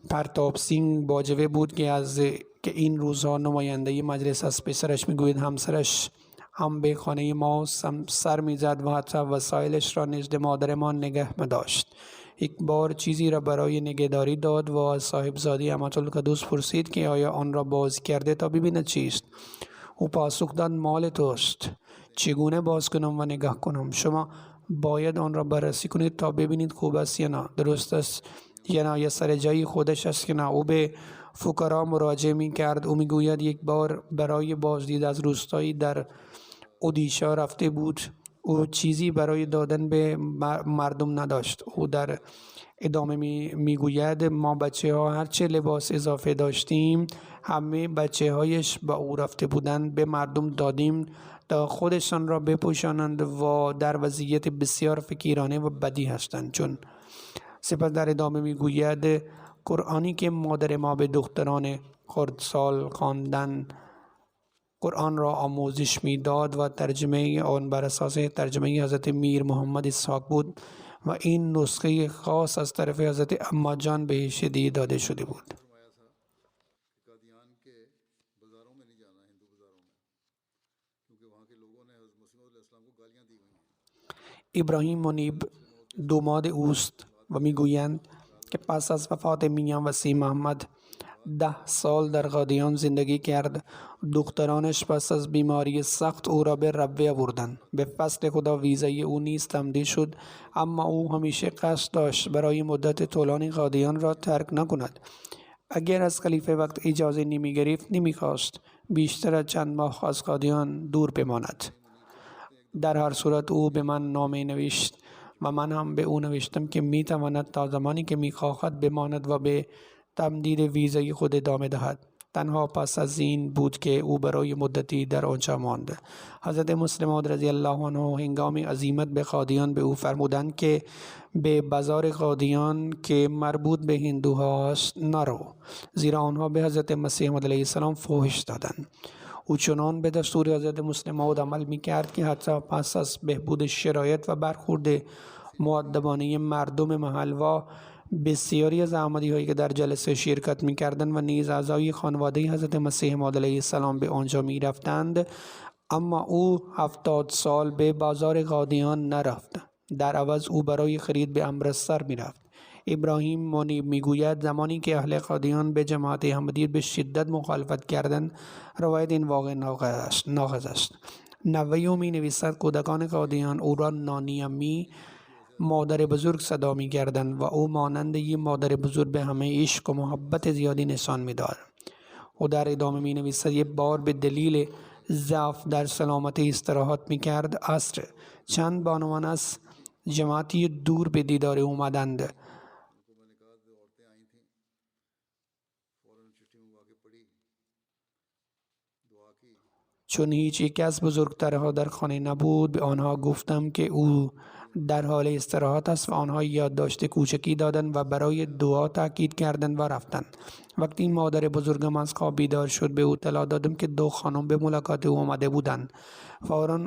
پرتاب سینگ باجوه بود که این روزها نماینده مجلس از پسرش میگوید همسرش هم به خانه ما سر میزد و حتی وسایلش را نزد مادر ما نگه می‌داشت. یک بار چیزی را برای نگهداری داد و از صاحبزادی امت القدوس پرسید که آیا آن را باز کرده تا ببیند چیست. او پاسخ داد مال توست، چگونه باز کنم و نگاه کنم؟ شما باید آن را بررسی کنید تا ببینید خوب است یا نه، درست است یا نه، یا سر جای خودش است یا نه. او به فقرا مراجعه می کرد. او می گوید یک بار برای بازدید از روستایی در اودیشا رفته بود. او چیزی برای دادن به مردم نداشت. او در ادامه می گوید ما بچه ها هرچه لباس اضافه داشتیم همه بچه هایش با او رفته بودند به مردم دادیم تا خودشان را بپوشانند و در وضعیت بسیار فقیرانه و بدی هستند. چون سپس در ادامه می گوید قرآنی که مادر ما به دختران خردسال خواندن قرآن را آموزش میداد و ترجمه آن بر اساس ترجمه حضرت میر محمد اسحاق بود و این نسخه خاص از طرف حضرت اما جان بهش هدیه داده شده بود. फरमाया था कि कादियान के बाज़ारों में नहीं जाना, हिंदू बाज़ारों में, क्योंकि वहाँ के लोगों ने हज़रत मसीह मौऊद अलैहिस्सलाम को गालियाँ दी हुई हैं. ابراهیم منیب دوماد اوست و میگویند که پس از وفات میاں وسیم احمد 10 سال در قادیان زندگی کرد. دخترانش پس از بیماری سخت او را به ربوه آوردند. به فضل خدا ویزای او نیز تمدید شد، اما او همیشه قصد داشت برای مدت طولانی قادیان را ترک نکند. اگر از خلیفه وقت اجازه نمی گرفت نمیخواست بیشتر از چند ماه از قادیان دور بماند. در هر صورت او به من نامه نوشت و من هم به او نوشتم که می تواند تا زمانی که می خواهد بماند و به تمدید ویزای خود ادامه دهد. تنها پس از این بود که او برای مدتی در آنجا ماند. حضرت مسلم موعود رضی الله عنه هنگام عزیمت به قادیان به او فرمودند که به بازار قادیان که مربوط به هندوها است نرو، زیرا آنها به حضرت مسیح موعود علیه السلام فحش دادند. او چنان به دستور حضرت مسلم موعود عمل می‌کرد که حتی پس از بهبود شرایط و برخورد مؤدبانه مردم محل و بسیاری از احمدی‌هایی که در جلسه شرکت می‌کردند و نیز اعضای خانواده حضرت مسیح موعود علیه السلام به آنجا می‌رفتند، اما او 70 سال به بازار قادیان نرفت. در عوض او برای خرید به امرتسر می‌رفت. ابراهیم منیب میگوید زمانی که اهل قادیان به جماعت احمدیت به شدت مخالفت کردند روایت این واقع ناقض است. نوی او می نویسد کودکان قادیان او را نانی امی مادر بزرگ صدا می کردند و او مانند یک مادر بزرگ به همه عشق و محبت زیادی نشان می داد. او در ادامه می نویسد یک بار به دلیل ضعف در سلامتی استراحت می کرد. عصر چند بانوان از جماعتی دور به دیدار اومدند. उनको मैंने कहा जो औरतें आई थीं फ़ौरन चिट्ठी چون هیچ یک از بزرگترها در خانه نبود به آنها گفتم که او در حال استراحت است و آنها یادداشت کوچکی دادند و برای دعا تاکید کردند و رفتند. وقتی این مادر بزرگم از خواب بیدار شد به او اطلاع دادم که 2 خانم به ملاقات او آمده بودند. فوراً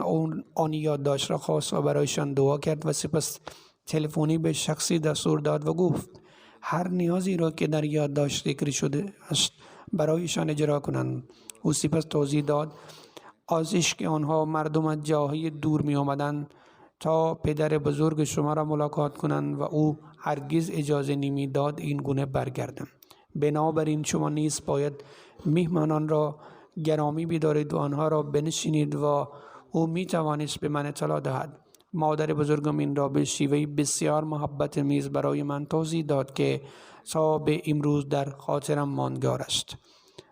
آن یادداشت را خواست و برایشان دعا کرد و سپس تلفنی به شخصی دستور داد و گفت هر نیازی را که در یادداشت ذکر شده است برایشان اجرا کنند. او سپس توضیح داد از عشق آنها مردم از جاهای دور می آمدند تا پدر بزرگ شما را ملاقات کنند و او هرگز اجازه نمی داد این گونه برگردند. بنابراین شما نیز باید میهمانان را گرامی بدارید و آنها را بنشینید و او می توانست به من اطلاع دهد. مادر بزرگم این را به شیوه بسیار محبت میز برای من توضیح داد که تا به امروز در خاطرم ماندگار است.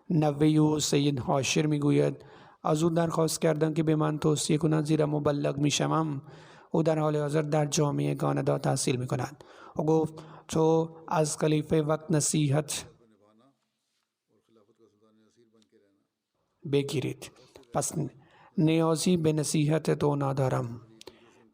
نوه او سید حاشر می گوید از او درخواست کردم که به من توصیه کند زیرا مبلغ می شوم. او در حال حاضر در جامعه کانادا تحصیل می کند. او گفت تو از خلیفه وقت نصیحت بگیرید، پس نیازی به نصیحت تو ندارم.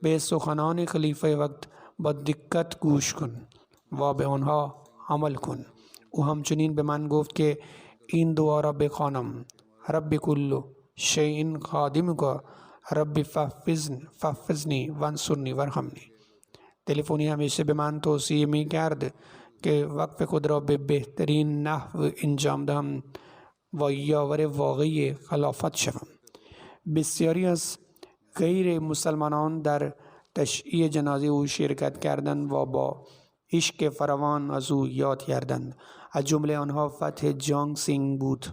به سخنان خلیفه وقت با دقت گوش کن و به آنها عمل کن. او همچنین به من گفت که این دعا را بخوانم: رب کل شیء خادمک رب فحفظنی وانصرنی وارحمنی. تلفنی همیشه به من توصیه می کرد که وقف خود را به بهترین نحو انجام دهم و یاور واقعی خلافت شوم. بسیاری از غیر مسلمانان در تشییع جنازه او شرکت کردند و با عشق فراوان از او یاد کردند. از جمله آنها فتح جنگ سینگ بود.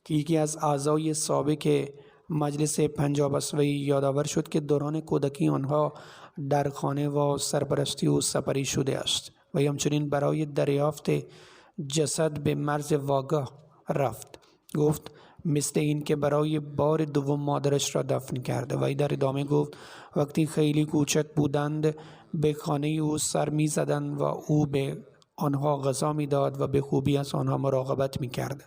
که یکی از اعضای سابق مجلس پنجاب است و یادآور شد که دوران کودکی آنها در خانه و سرپرستی او سپری شده است و همچنین برای دریافت جسد به مرز واگا رفت. گفت مثل این که برای بار دوم مادرش را دفن کرده. و در ادامه گفت وقتی خیلی کوچک بودند به خانه او سر می زدند و او به آنها غذا می داد و به خوبی از آنها مراقبت می کرد.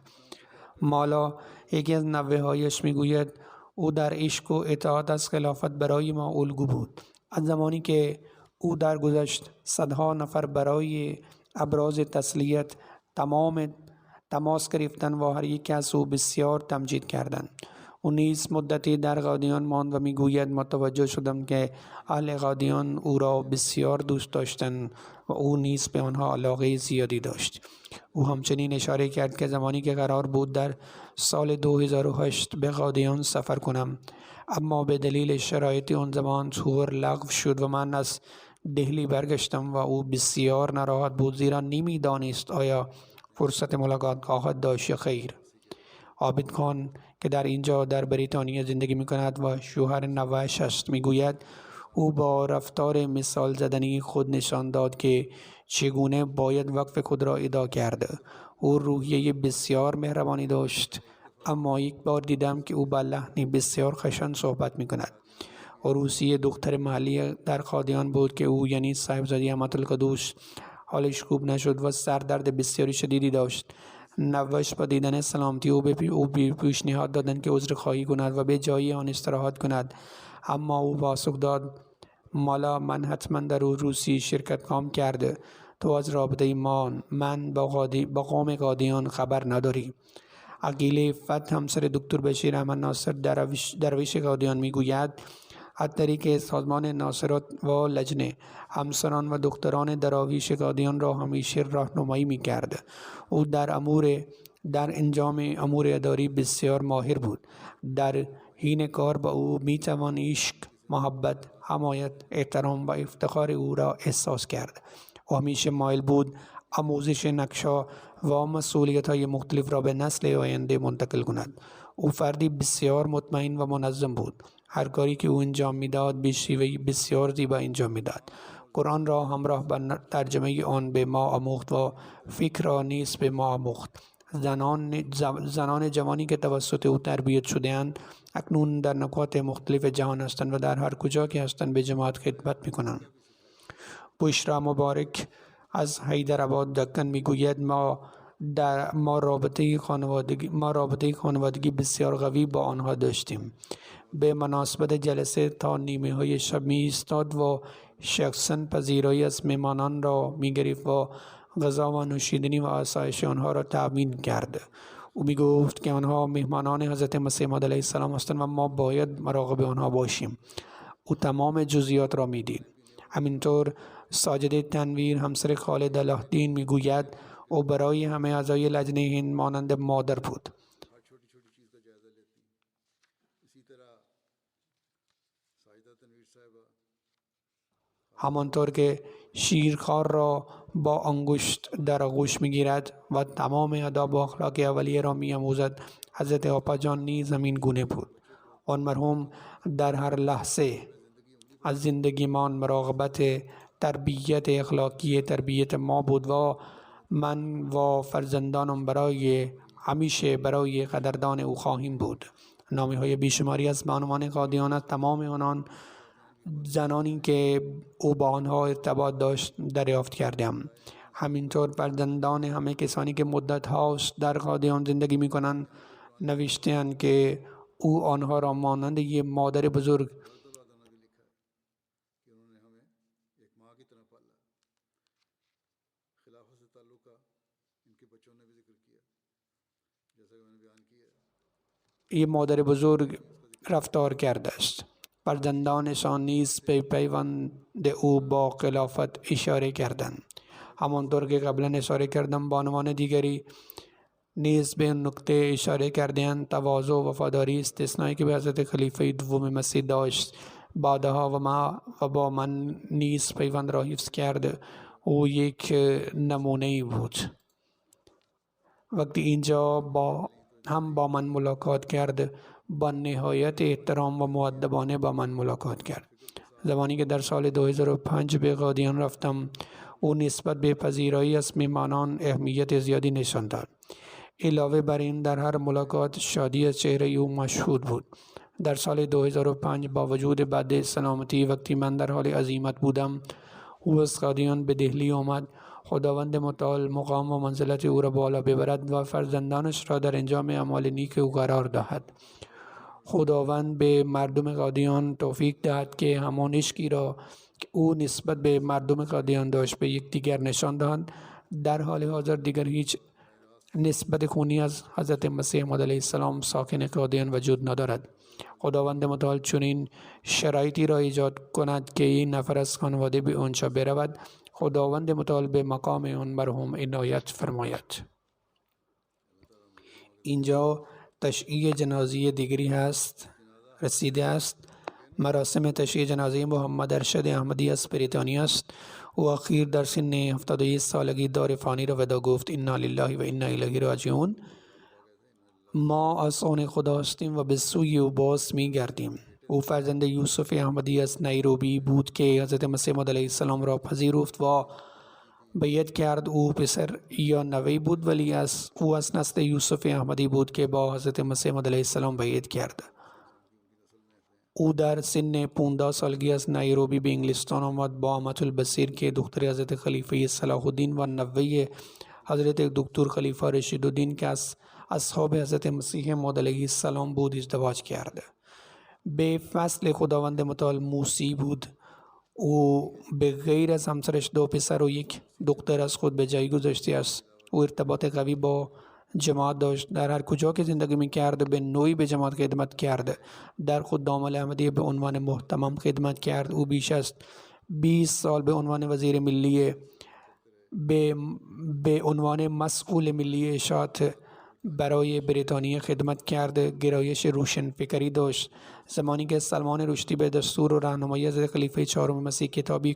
مالا یکی از نوه هایش می گوید او در عشق و اطاعت از خلافت برای ما الگو بود. از زمانی که او درگذشت صدها نفر برای ابراز تسلیت تماس گرفتند و هر یک از او بسیار تمجید کردند. او نیز مدتی در قادیان ماند و میگوید متوجه شدم که اهل قادیان او را بسیار دوست داشتند و او نیز به آنها علاقه زیادی داشت. او همچنین اشاره کرد که زمانی که قرار بود در سال 2008 به قادیان سفر کنم اما به دلیل شرایط آن زمان تور لغو شد و من از دهلی برگشتم و او بسیار ناراحت بود زیرا نمی‌دانست آیا فرصت ملاقات خواهد داشت یا خیر. عابد خان که در اینجا در بریتانیا زندگی می‌کند و شوهر نوه‌اش است میگوید او با رفتار مثال زدنی خود نشان داد که چگونه باید وقف خود را ادا کرد. او روحیه بسیار مهربانی داشت اما یک بار دیدم که او با لحنی بسیار خشن صحبت می‌کند. عروسی دختر محلی در قادیان بود که او یعنی صاحبزاده احمد القدوس حالش خوب نشد و سردرد بسیاری شدیدی داشت. نوه‌اش با دیدن سلامتی او به پیشنهاد دادند که عذر خواهی کند و به جای آن استراحت کند، اما او پاسخ داد مالا من حتما در عروسی شرکت خواهم کرده. تو از رابطه من با قوم قادیان خبر نداری. عقیل فتح همسر دکتر بشیر احمد ناصر درویش قادیان میگوید از طریق سازمان ناصرات و لجنه همسران و دختران دراویش قادیان را همیشه راهنمایی می‌کرد. او در انجام امور اداری بسیار ماهر بود. در حین کار با او میتوان عشق، محبت، حمایت، احترام و افتخار او را احساس کرد. او همیشه مایل بود آموزش نقشا و مسئولیت‌های مختلف را به نسل آینده منتقل کند. او فردی بسیار مطمئن و منظم بود. هر کاری که او انجام میداد به شیوهی بسیار زیبا انجام میداد. قرآن را همراه با ترجمه آن به ما آموخت و فکر را نیز به ما آموخت. زنان جوانی که توسط او تربیت شده‌اند اکنون در نقاط مختلف جهان هستند و در هر کجا که هستند به جماعت خدمت می‌کنند. بشرا مبارک از حیدرآباد دکن میگوید ما رابطه خانوادگی بسیار قوی با آنها داشتیم. به مناسبت جلسه تا نیمه های شب می ایستاد و شخصا پذیرایی از مهمانان را می گرفت و غذا و نوشیدنی و آسایش آنها را تأمین کرد. او می گفت که آنها مهمانان حضرت مسیح موعود علیه السلام هستند و ما باید مراقب آنها باشیم. او تمام جزئیات را می دید. همینطور ساجد تنویر همسر خالد الدین می گوید او برای همه اعضای لجنه هند مانند مادر بود. हर छोटी छोटी चीज़ का जायज़ा लेती। इसी तरह साजिदा तनवीर साहिबा همانطور که شیرخوار را با انگشت در آغوش می‌گیرد و تمام آداب و اخلاق اولیه را می‌آموزد، حضرت آپا جان نیز همین گونه بود. آن مرحوم در هر لحظه از زندگیمان مراقبت تربیت اخلاقی تربیت ما بود و من و فرزندانم همیشه برای قدردان او خواهیم بود. نامه‌های بیشماری از بانوان قادیان، تمام آنان زنانی که او با آنها ارتباط داشت دریافت کردم. همینطور فرزندان همه کسانی که مدت هاست در قادیان زندگی می کنند نوشته‌اند که او آنها را مانند یک مادر بزرگ कि उन्होंने हमें एक माँ की तरह पाला। खिलाफत से ताल्लुक़ का इनके बच्चों ने भी जिक्र किया, जैसा कि मैंने बयान किया। یک مادر بزرگ رفتار کرده است. فرزندانشان نیز به پیوند او با خلافت اشاره کردند. همانطور که قبلا اشاره کردم بانوان دیگری نیز به این نکته اشاره کردند. تواضع و وفاداری استثنایی که به حضرت خلیفه دوم مسیح داشت بعدها و با من نیز پیوند را حفظ کرد او یک نمونه بود. وقتی اینجا با من ملاقات کرد با نهایت احترام و مؤدبانه با من ملاقات کرد. زمانی که در سال 2005 به قادیان رفتم او نسبت به پذیرایی از مهمانان اهمیت زیادی نشان داد. علاوه بر این در هر ملاقات شادی از چهره او مشهود بود. در سال 2005 با وجود بد سلامتی وقتی من در حال عزیمت بودم او از قادیان به دهلی آمد. خداوند متعال مقام و منزلت او را بالا ببرد و فرزندانش را در انجام اعمال نیک او قرار دهد. خداوند به مردم قادیان توفیق دهد که همان عشقی را که او نسبت به مردم قادیان داشت به یکدیگر نشان دهند. در حال حاضر دیگر هیچ نسبت خونی از حضرت مسیح موعود علیه السلام ساکن قادیان وجود ندارد. خداوند متعال چنین شرایطی را ایجاد کند که این نفر از خانواده به آنجا برود. خداوند متعال به مقام آن مرحوم عنایت فرماید. اینجا تشییع جنازی دیگری رسیده است. مراسم تشییع جنازه محمد ارشد احمدی از بریتانیا است. او اخیر در سن 71 سالگی دار فانی را ودا گفت. انا لله و انا الیه راجعون. ما از آن خدا هستیم و به سوی او باز می گردیم. او فرزند یوسف احمدی از نیروبی بود که حضرت مسیح موعود علیه السلام را پذیرفت و بیعت کرد. او پسر یا نوی بود ولی او از نسل یوسف احمدی بود که با حضرت مسیح موعود علیه السلام بیعت کرد. او در سن 15 سالگی از نیروبی به انگلستان آمد با امت البصیر که دختر حضرت خلیفه صلاح الدین و نوی حضرت دکتر خلیفه رشید الدین که از اصحاب حضرت مسیح موعود علیه السلام بود ازدواج کرد. به فضل خداوند متعال موسی بود. او به غیر از همسرش 2 پسر و 1 دختر از خود به جای گذاشته است. او ارتباط قوی با جماعت داشت. در هر کجا که زندگی می‌کرد به نوعی به جماعت خدمت کرد. در خدام احمدیه به عنوان محتمم خدمت کرد. او بیش از 20 سال به عنوان وزیر ملی به عنوان مسئول ملی اشاعت برای بریتانیا خدمت کرد. گرایش روشنفکری داشت. زمانی که سلمان رشدی به دستور و راهنمایی حضرت خلیفه 4 مسیح کتابی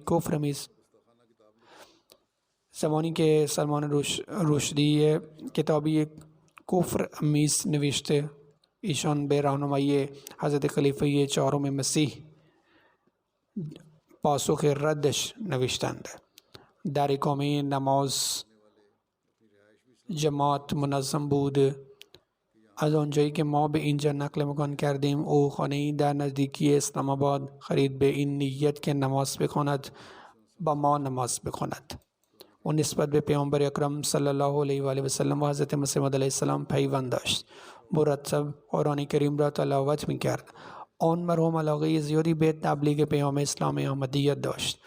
کفر آمیز نوشته، ایشان به راهنمایی حضرت خلیفه 4 مسیح پاسخ ردش نوشتند. در اقامه نماز جماعت منظم بود. از آنجایی که ما به اینجا نقل مکان کردیم او خانه‌ای در نزدیکی اسلام آباد خرید به این نیت که نماز بخواند با ما نماز بخواند. و نسبت به پیامبر اکرم صلی الله علیه و آله و سلم و حضرت مسیح موعود علیه السلام پیوند داشت. مرتب قرآن کریم را تلاوت می‌کرد. آن مرحوم علاقه زیادی به تبلیغ پیام اسلام احمدیت داشت.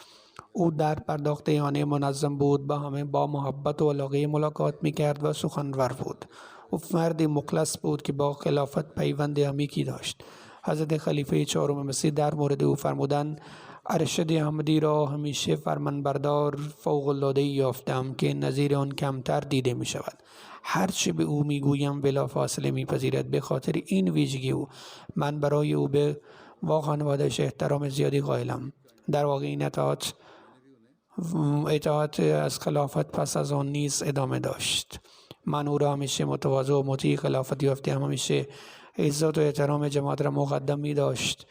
او در پرداختیانه منظم بود، با همه با محبت و علاقه ملاقات می‌کرد و سخنور بود. او فردی مخلص بود که با خلافت پیوند عمیقی داشت. حضرت خلیفه چهارم مسیح در مورد او فرمودند: ارشد احمدی را همیشه فرمانبردار فوق‌العاده‌ای یافتم که نظیر آن کمتر دیده می شود. هرچه به او میگویم بلافاصله میپذیرد. به خاطر این ویژگی او من برای او به و خانواده‌اش احترام زیادی قائلم. در واقع این اطاعت از خلافت پس از آن نیز ادامه داشت. من او را همیشه متواضع و مطیع خلافت یافتم. همیشه عزت و احترام جماعت را مقدم می داشت.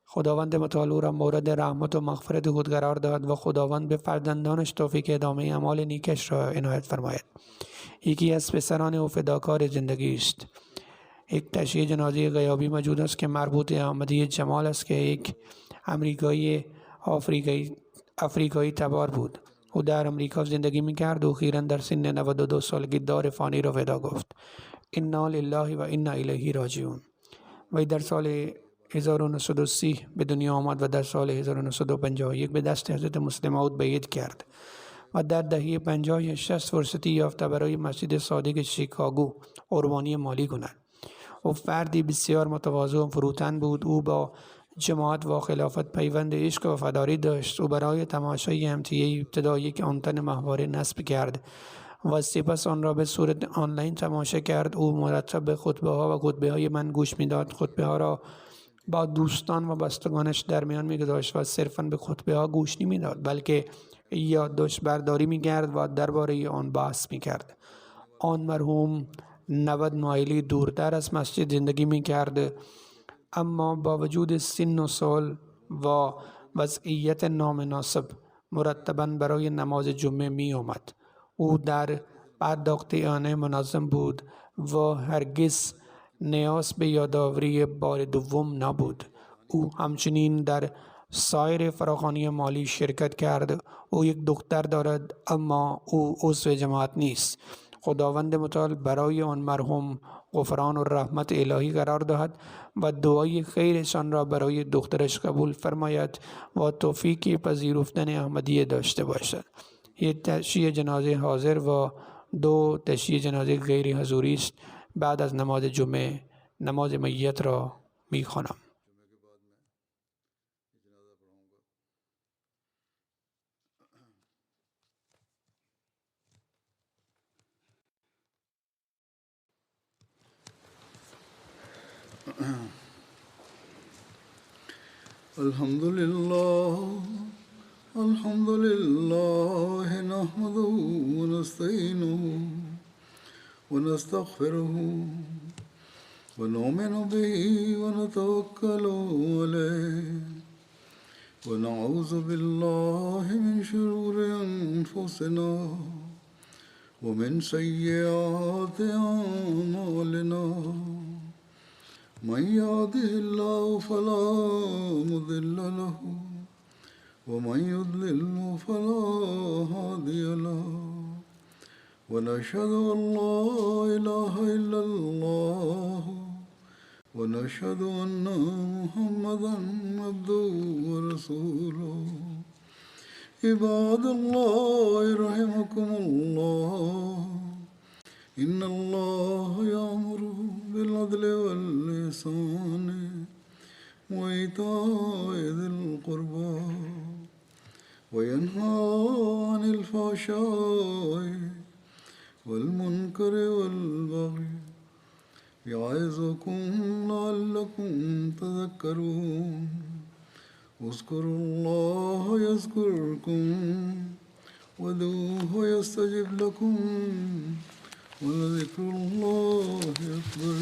خداوند متعال او را مورد رحمت و مغفرت خود قرار داد و خداوند به فرزندانش توفیق ادامه اعمال نیکش را عنایت فرماید. یکی از پسران او فداکار زندگی است. یک تشییع جنازه غیابی موجود است که مربوط احمدی جمال است که یک امریکایی افریقایی تبار بود. او در امریکا زندگی میکرد و اخیراً در سن 92 سالگی دار فانی را ودا گفت. انا لله و انا الیه راجعون. وی در سال 1930 به دنیا آمد و در سال 1951 به دست حضرت مسلم موعود بیعت کرد و در دهه 50 60 فرصتی یافته برای مسجد صادق شیکاگو قربانی مالی کند. او فردی بسیار متواضع و فروتن بود. او با جماعت و خلافت پیوند عشق و وفاداری داشت. او برای تماشای امتیه ابتدا یک آنتن ماهواره نصب کرد و سپس آن را به صورت آنلاین تماشا کرد. او مرتب به خطبه ها و خطبه های من گوش میداد. خطبه ها را با دوستان و بستگانش در میان میگذاشت و صرفاً به خطبه ها گوش نمیداد بلکه یادداشت برداری میکرد و درباره آن بحث میکرد. آن مرحوم 90 مایلی دورتر از مسجد زندگی میکرد، اما با وجود سن و سال و وضعیت نامناسب مرتباً برای نماز جمعه می آمد. او در پرداختیانه منظم بود و هرگز نیاز به یادآوری بار دوم نبود. او همچنین در سایر فراخوانی مالی شرکت کرد. او یک دختر دارد اما او عضو جماعت نیست. خداوند متعال برای آن مرحوم غفران و رحمت الهی قرار دهد و دعای خیرشان را برای دخترش قبول فرماید و توفیق پذیرفتن احمدیه داشته باشد. یک تشییع جنازه حاضر و 2 تشییع جنازه غیر حضوری است. بعد از نماز جمعه نماز میت را می خوانم. الحمد لله نحمده ونستعينه ونستغفره ونؤمن به ونتوكل عليه ونعوذ بالله من شرور أنفسنا ومن سيئات أعمالنا. من يهده الله فلا مضل له ومن يضلل فلا هادي له ونشهد أن لا إله إلا الله ونشهد أن محمدا عبده ورسوله. عباد الله رحمكم الله إن الله يأمر بالعدل والإحسان وإيتاء ذي القربى وينهى عن الفحشاء والمنكر والبغي يعظكم لعلكم تذكرون. اذكروا الله يذكركم وادعوه يستجب لكم ولذكر الله أكبر.